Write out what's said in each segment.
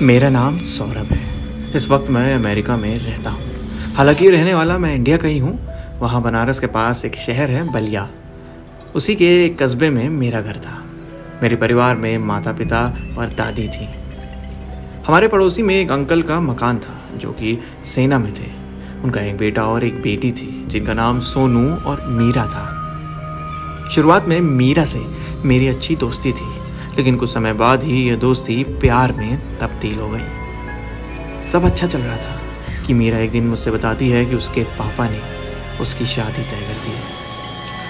मेरा नाम सौरभ है। इस वक्त मैं अमेरिका में रहता हूँ। हालांकि रहने वाला मैं इंडिया का ही हूँ। वहाँ बनारस के पास एक शहर है बलिया, उसी के एक कस्बे में मेरा घर था। मेरे परिवार में माता पिता और दादी थी। हमारे पड़ोसी में एक अंकल का मकान था जो कि सेना में थे। उनका एक बेटा और एक बेटी थी जिनका नाम सोनू और मीरा था। शुरुआत में मीरा से मेरी अच्छी दोस्ती थी, लेकिन कुछ समय बाद ही यह दोस्ती प्यार में तब्दील हो गई। सब अच्छा चल रहा था कि मीरा एक दिन मुझसे बताती है कि उसके पापा ने उसकी शादी तय कर दी है।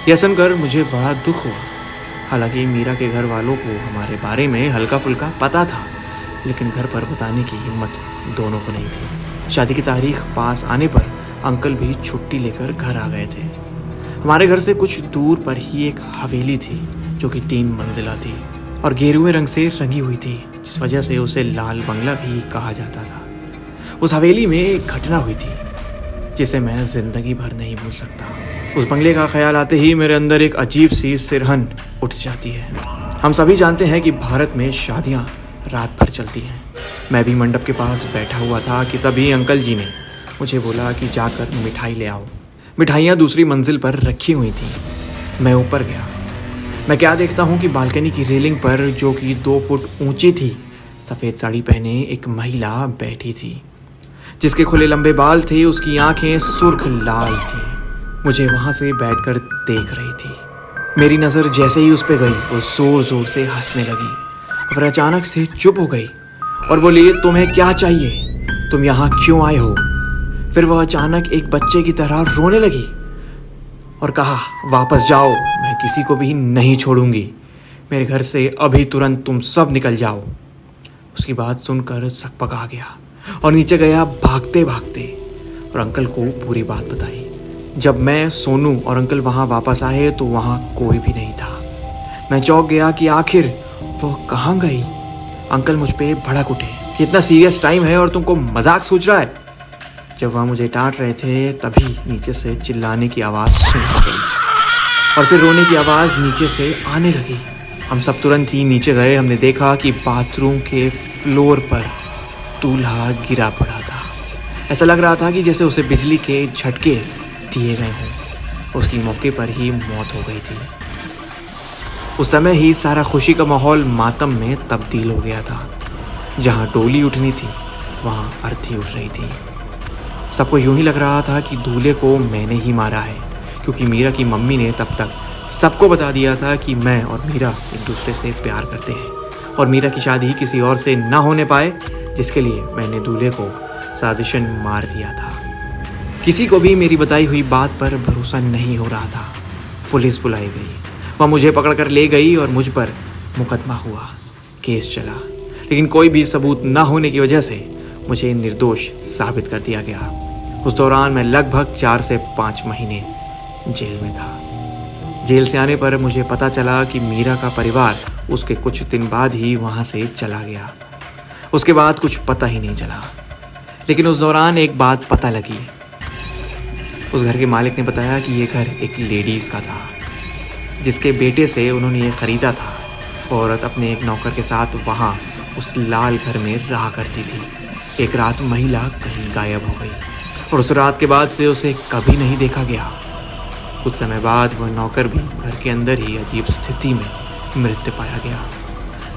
यह सुनकर मुझे बड़ा दुख हुआ। हालांकि मीरा के घर वालों को हमारे बारे में हल्का फुल्का पता था, लेकिन घर पर बताने की हिम्मत दोनों को नहीं थी। शादी की तारीख पास आने पर अंकल भी छुट्टी लेकर घर आ गए थे। हमारे घर से कुछ दूर पर ही एक हवेली थी जो कि 3 मंजिला थी और गेरुए रंग से रंगी हुई थी, जिस वजह से उसे लाल बंगला भी कहा जाता था। उस हवेली में एक घटना हुई थी जिसे मैं जिंदगी भर नहीं भूल सकता। उस बंगले का ख्याल आते ही मेरे अंदर एक अजीब सी सिरहन उठ जाती है। हम सभी जानते हैं कि भारत में शादियां रात भर चलती हैं। मैं भी मंडप के पास बैठा हुआ था कि तभी अंकल जी ने मुझे बोला कि जाकर मिठाई ले आओ। मिठाइयाँ दूसरी मंजिल पर रखी हुई थी। मैं ऊपर गया। मैं क्या देखता हूँ कि बालकनी की रेलिंग पर, जो कि 2 फुट ऊंची थी, सफ़ेद साड़ी पहने एक महिला बैठी थी जिसके खुले लंबे बाल थे। उसकी आंखें सुर्ख लाल थी। मुझे वहाँ से बैठकर देख रही थी। मेरी नज़र जैसे ही उस पर गई, वो ज़ोर ज़ोर से हंसने लगी और अचानक से चुप हो गई और बोली, तुम्हें क्या चाहिए? तुम यहाँ क्यों आए हो? फिर वह अचानक एक बच्चे की तरह रोने लगी और कहा, वापस जाओ, मैं किसी को भी नहीं छोड़ूंगी। मेरे घर से अभी तुरंत तुम सब निकल जाओ। उसकी बात सुनकर सकपका गया और नीचे गया भागते भागते और अंकल को पूरी बात बताई। जब मैं, सोनू और अंकल वहाँ वापस आए तो वहाँ कोई भी नहीं था। मैं चौंक गया कि आखिर वो कहाँ गई। अंकल मुझ पे भड़क उठे कि इतना सीरियस टाइम है और तुमको मजाक सूझ रहा है। जब वह मुझे डांट रहे थे तभी नीचे से चिल्लाने की आवाज़ सुनाई गई और फिर रोने की आवाज़ नीचे से आने लगी। हम सब तुरंत ही नीचे गए। हमने देखा कि बाथरूम के फ्लोर पर दूल्हा गिरा पड़ा था। ऐसा लग रहा था कि जैसे उसे बिजली के झटके दिए गए हों। उसकी मौके पर ही मौत हो गई थी। उस समय ही सारा खुशी का माहौल मातम में तब्दील हो गया था। जहाँ डोली उठनी थी वहाँ अर्थी उठ रही थी। सबको यूं ही लग रहा था कि दूल्हे को मैंने ही मारा है, क्योंकि मीरा की मम्मी ने तब तक सबको बता दिया था कि मैं और मीरा एक दूसरे से प्यार करते हैं और मीरा की शादी किसी और से ना होने पाए, जिसके लिए मैंने दूल्हे को साजिशन मार दिया था। किसी को भी मेरी बताई हुई बात पर भरोसा नहीं हो रहा था। पुलिस बुलाई गई, वह मुझे पकड़कर ले गई और मुझ पर मुकदमा हुआ, केस चला, लेकिन कोई भी सबूत ना होने की वजह से मुझे निर्दोष साबित कर दिया गया। उस दौरान मैं लगभग 4 से 5 महीने जेल में था। जेल से आने पर मुझे पता चला कि मीरा का परिवार उसके कुछ दिन बाद ही वहाँ से चला गया। उसके बाद कुछ पता ही नहीं चला, लेकिन उस दौरान एक बात पता लगी। उस घर के मालिक ने बताया कि ये घर एक लेडीज़ का था, जिसके बेटे से उन्होंने ये ख़रीदा था। औरत अपने एक नौकर के साथ वहाँ उस लाल घर में रहा करती थी। एक रात महिला कहीं गायब हो गई और उस रात के बाद से उसे कभी नहीं देखा गया। कुछ समय बाद वह नौकर भी घर के अंदर ही अजीब स्थिति में मृत पाया गया।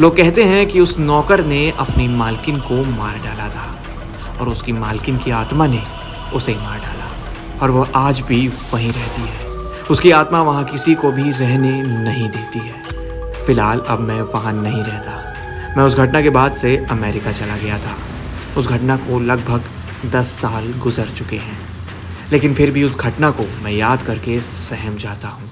लोग कहते हैं कि उस नौकर ने अपनी मालकिन को मार डाला था और उसकी मालकिन की आत्मा ने उसे मार डाला और वह आज भी वहीं रहती है। उसकी आत्मा वहाँ किसी को भी रहने नहीं देती है। फिलहाल अब मैं वहाँ नहीं रहता। मैं उस घटना के बाद से अमेरिका चला गया था। उस घटना को लगभग 10 साल गुजर चुके हैं, लेकिन फिर भी उस घटना को मैं याद करके सहम जाता हूँ।